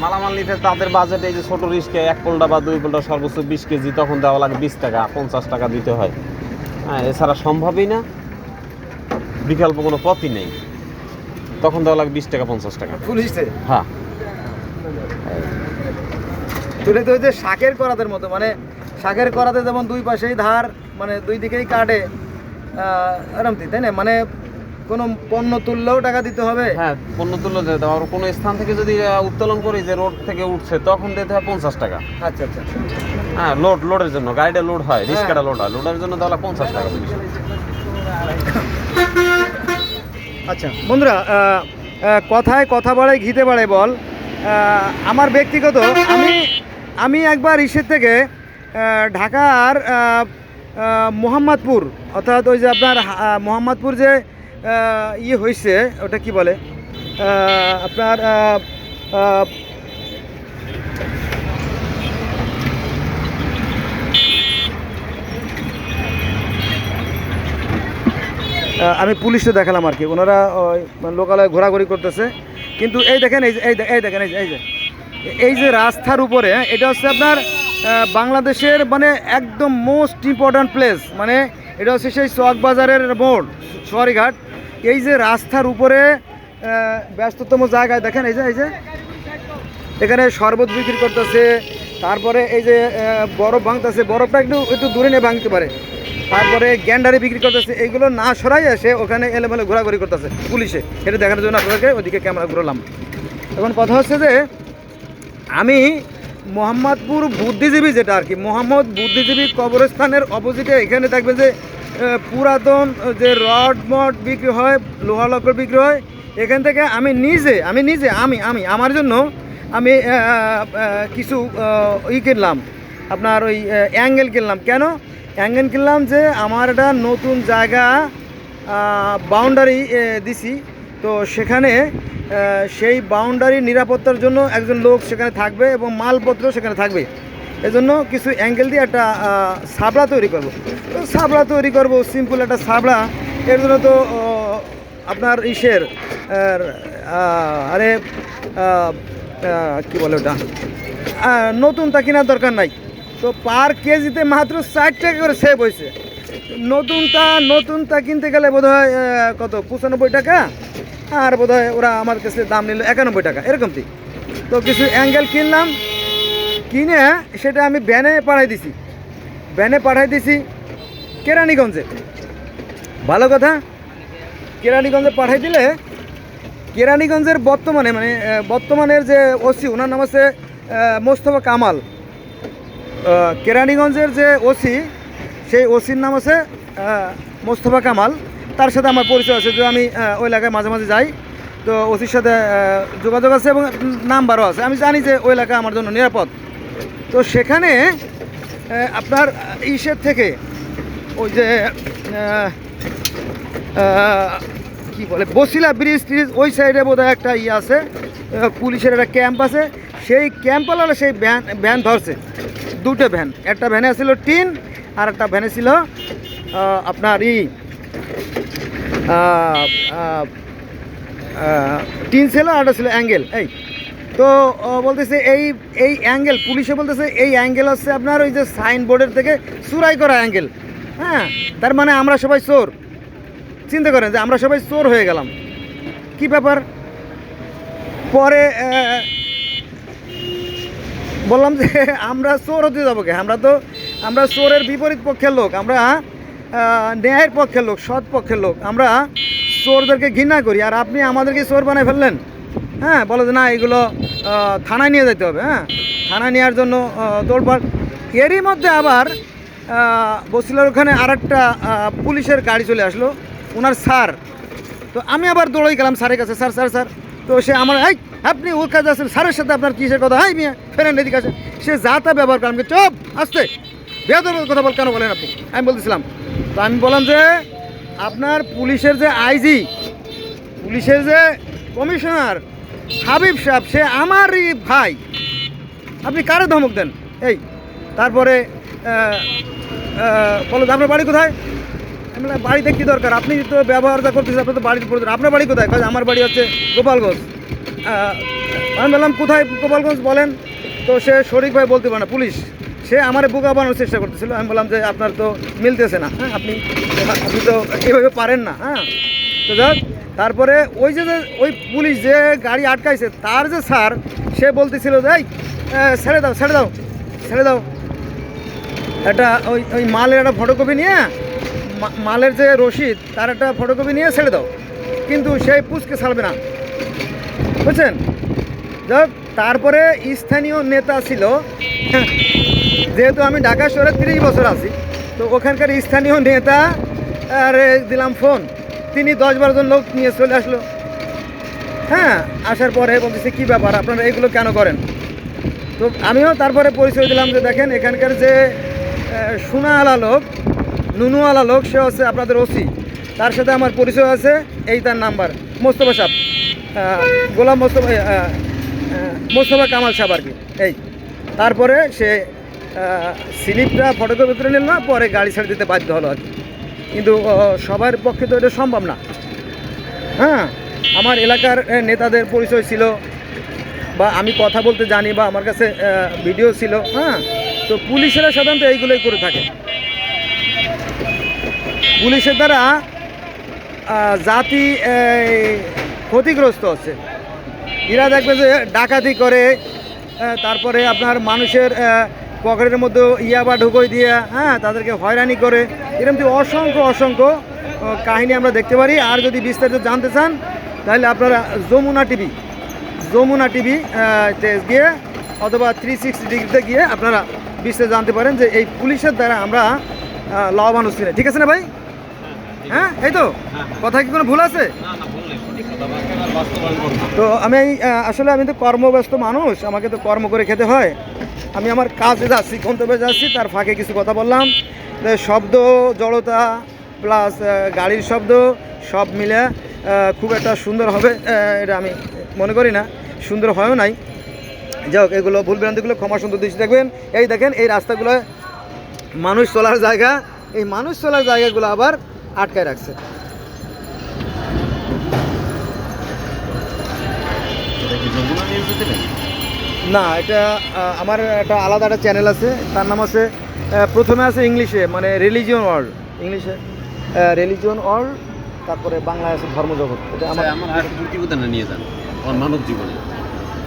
মালামাল নিতে তাদের বাজেটে এই যে ছোট রিস্কে 1 পোল্টা বা 2 পোল্টা সর্বোচ্চ 20 কেজি, তখন দেওয়া লাগে 20 টাকা 50 টাকা দিতে হয়। হ্যাঁ, এছাড়া সম্ভবই না, বিকল্প কোনো পথই নেই, তখন দেওয়া লাগে 20 টাকা 50 টাকা পুলিশে। হ্যাঁ। তুলে তো ওই যে শাকের করাতের মতো, মানে শাকের করাতে যেমন দুই পাশেই ধার, মানে দুই দিকেই কাটে, এরকম তাই না? মানে কোনো পণ্য তুললেও টাকা দিতে হবে। হ্যাঁ, পণ্য তুলে যেতে হবে। কোনো স্থান থেকে যদি উত্তোলন করি যে রোড থেকে উঠছে, তখন দিতে হয় 50 টাকা। আচ্ছা আচ্ছা। হ্যাঁ, লোডের জন্য, গাড়িটা লোড হয়, রিস্কাটা লোড হয়, লোডের জন্য দেওয়া লাগে 50 টাকা। আচ্ছা বন্ধুরা, কথায় কথা বাড়ায় ঘিতে বাড়ায় বল। আমার ব্যক্তিগত, আমি একবার ইসের থেকে ঢাকার মোহাম্মদপুর, অর্থাৎ ওই যে আপনার মোহাম্মদপুর যে ইয়ে হয়েছে, ওটা কি বলে আপনার আমি পুলিশে দেখালাম আর কি, ওনারা লোকালয়ে ঘোরাঘুরি করতেছে। কিন্তু এই দেখেন, এই দেখেন, এই যে রাস্তার উপরে, এটা হচ্ছে আপনার বাংলাদেশের মানে একদম মোস্ট ইম্পর্ট্যান্ট প্লেস, মানে এটা হচ্ছে সেই চকবাজারের মোড়, সরিঘাট। এই যে রাস্তার উপরে ব্যস্ততম জায়গায় দেখেন, এই যে এখানে শরবত বিক্রি করতেছে, তারপরে এই যে বরফ ভাঙতেছে, বরফটা একটু দূরে নিয়ে ভাঙতে পারে, তারপরে গ্যান্ডারি বিক্রি করতেছে। এইগুলো না সরাই আসে ওখানে এলোমেলো ঘোরাঘুরি করতেছে পুলিশে, এটা দেখার জন্য আপনাদেরকে ওইদিকে ক্যামেরা ঘুরলাম। এখন কথা হচ্ছে যে আমি মোহাম্মদপুর বুদ্ধিজীবী, যেটা আর কি মোহাম্মদ বুদ্ধিজীবী কবরস্থানের অপোজিটে এখানে থাকবে যে পুরাতন যে রড মড বিক্রি হয়, লোহা লক্কর বিক্রি হয়, এখান থেকে আমি নিজে আমার জন্য আমি কিছু কিনলাম, আপনার ওই অ্যাঙ্গেল কিনলাম। কেন অ্যাঙ্গেল কিনলাম? যে আমার একটা নতুন জায়গা বাউন্ডারি দিছি, তো সেখানে সেই বাউন্ডারি নিরাপত্তার জন্য একজন লোক সেখানে থাকবে এবং মালপত্র সেখানে থাকবে। এজন্য কিছু অ্যাঙ্গেল দিয়ে একটা সাবড়া তৈরি করব। তো সাবড়া তৈরি করব, সিম্পল একটা সাবড়া। এর জন্য তো আপনার ইসের আরে কি বলে ওটা, নতুনটা কেনার দরকার নাই। তো পার কেজিতে মাত্র 60 টাকা করে সেভ হয়েছে। নতুনটা কিনতে গেলে বোধ হয় কত 95 টাকা, আর বোধ হয় ওরা আমার কাছে দাম নিল 91 টাকা এরকমটি। তো কিছু অ্যাঙ্গেল কিনলাম, কিনে সেটা আমি ভ্যানে পাঠাই দিছি কেরানীগঞ্জে। ভালো কথা, কেরানীগঞ্জে পাঠাই দিলে কেরানীগঞ্জের বর্তমানের যে ওসি, ওনার নাম আছে মোস্তফা কামাল। কেরানীগঞ্জের যে ওসি, সেই ওসির নাম আছে মোস্তফা কামাল। তার সাথে আমার পরিচয় আছে, যে আমি ওই এলাকায় মাঝে মাঝে যাই, তো ওসির সাথে যোগাযোগ আছে এবং নাম্বারও আছে। আমি জানি যে ওই এলাকা আমার জন্য নিরাপদ। তো সেখানে আপনার ইসের থেকে ওই যে কি বলে বসিলা ব্রিজ ওই সাইডে বোধহয় একটা ইয়ে আছে, পুলিশের একটা ক্যাম্প আছে। সেই ক্যাম্পওয়ালা সেই ভ্যান ধরছে, দুটো ভ্যান, একটা ভ্যানে ছিল টিন আর একটা ভ্যানে ছিল আপনার টিন ছিল আর একটা ছিল অ্যাঙ্গেল। এই তো বলতেছে এই অ্যাঙ্গেল, পুলিশে বলতেছে এই অ্যাঙ্গেল হচ্ছে আপনার ওই যে সাইনবোর্ডের থেকে চুরাই করা অ্যাঙ্গেল। হ্যাঁ, তার মানে আমরা সবাই চোর। চিন্তা করেন যে আমরা সবাই চোর হয়ে গেলাম, কি ব্যাপার। পরে বললাম যে আমরা চোর হতে যাবো কে, আমরা চোরের বিপরীত পক্ষের লোক, আমরা ন্যায়ের পক্ষের লোক, সৎ পক্ষের লোক, আমরা চোরদেরকে ঘৃণা করি, আর আপনি আমাদেরকে চোর বানায় ফেললেন। হ্যাঁ, বলে যে না এগুলো থানায় নিয়ে যেতে হবে। হ্যাঁ, থানায় নেওয়ার জন্য দৌড়পাড়। এরই মধ্যে আবার বসিলার ওখানে আরেকটা পুলিশের গাড়ি চলে আসলো, ওনার স্যার। তো আমি আবার দৌড়াই গেলাম স্যারের কাছে, স্যার। তো সে আমার আপনি ওর কাছে আসেন, স্যারের সাথে আপনার কিসের কথা? মিয়া ফেরেন এদিকে আসে। সে যা তা ব্যবহার করেন, চুপ আসতে বেয়াদবের কথা কেন বলেন আপনি? আমি বলতেছিলাম, তো আমি বললাম যে আপনার পুলিশের যে আইজি, পুলিশের যে কমিশনার হাবিব সাহেব, সে আমারই ভাই, আপনি কারে ধমক দেন? এই তারপরে বলো আপনার বাড়ি কোথায়? আমি বললাম বাড়িতে কী দরকার, আপনি তো ব্যবহার যা করতেছেন, আপনার তো বাড়ির প্রয়োজন। আপনার বাড়ি কোথায়? আমার বাড়ি হচ্ছে গোপালগঞ্জ। আমি বললাম কোথায় গোপালগঞ্জ বলেন, তো সে সঠিক ভাই বলতে পারে না, পুলিশ সে আমার বোকা বানানোর চেষ্টা করতেছিল। আমি বললাম যে আপনার তো মিলতেছে না, হ্যাঁ আপনি আপনি তো এভাবে পারেন না, হ্যাঁ। তো যাক, তারপরে ওই যে ওই পুলিশ যে গাড়ি আটকাইছে তার যে স্যার, সে বলতেছিল যে এই ছেড়ে দাও ছেড়ে দাও ছেড়ে দাও, একটা ওই ওই মালের একটা ফটোকপি নিয়ে, মালের যে রসিদ তার একটা ফটোকপি নিয়ে ছেড়ে দাও, কিন্তু সেই পুচকে ছাড়বে না, বুঝছেন। যাক, তারপরে স্থানীয় নেতা ছিল, যেহেতু আমি ঢাকা শহরে 30 বছর আছি, তো ওখানকার স্থানীয় নেতা আর দিলাম ফোন, তিনি 10-12 জন লোক নিয়ে চলে আসলো। হ্যাঁ, আসার পরে বলতেছে কী ব্যাপার আপনারা এগুলো কেন করেন। তো আমিও তারপরে পরিচয় দিলাম যে দেখেন এখানকার যে সোনাওয়ালা লোক, নুনুওয়ালা লোক, সে হচ্ছে আপনাদের ওসি, তার সাথে আমার পরিচয় আছে, এই তার নাম্বার মোস্তফা সাহেব, গোলাম মোস্তফা কামাল সাহেব আর কি। এই তারপরে সে স্লিপটা ফটোকপি করে নিল না, পরে গাড়ি ছেড়ে দিতে বাধ্য হলো আর কি। কিন্তু সবার পক্ষে তো এটা সম্ভব না। হ্যাঁ, আমার এলাকার নেতাদের পরিচয় ছিল, বা আমি কথা বলতে জানি, বা আমার কাছে ভিডিও ছিল। হ্যাঁ, তো পুলিশেরা সাধারণত এইগুলোই করে থাকে। পুলিশের দ্বারা জাতি ক্ষতিগ্রস্ত হচ্ছে। এরা দেখবে যে ডাকাতি করে, তারপরে আপনার মানুষের পকেটের মধ্যে ইয়াবা ঢুকোই দিয়ে, হ্যাঁ, তাদেরকে হয়রানি করে, এরকম অসংখ্য অসংখ্য কাহিনী আমরা দেখতে পারি। আর যদি বিস্তারিত জানতে চান তাহলে আপনারা যমুনা টিভি গিয়ে অথবা 360 ডিগ্রিতে গিয়ে আপনারা বিস্তারিত জানতে পারেন যে এই পুলিশের দ্বারা আমরা লাভবান হচ্ছি না। ঠিক আছে না ভাই? হ্যাঁ, এই তো কথা কি কোনো ভুল আছে? তো আমি আসলে আমি তো কর্মব্যস্ত মানুষ, আমাকে তো কর্ম করে খেতে হয়। আমি আমার কাজে যাচ্ছি, গন্তব্যে যাচ্ছি, তার ফাঁকে কিছু কথা বললাম। শব্দ জড়তা প্লাস গাড়ির শব্দ সব মিলে খুব একটা সুন্দর হবে এটা আমি মনে করি না, সুন্দর হয়ও নাই। যাই হোক, এগুলো ভুলভ্রান্তিগুলো ক্ষমা সুন্দর দৃষ্টি দেখবেন। এই দেখেন এই রাস্তাগুলো মানুষ চলার জায়গা, এই মানুষ চলার জায়গাগুলো আবার আটকায় রাখছে। না, এটা আমার একটা আলাদা একটা চ্যানেল আছে, তার নাম আছে, প্রথমে আছে ইংলিশে, মানে রিলিজিয়ন ওয়ার্ল্ড, ইংলিশে রিলিজিয়ন ওয়ার্ল্ড, তারপরে বাংলায় আছে ধর্মজগৎ। এটা আমার প্রতিবেদন নিয়ে যান আমার মানব জীবনে।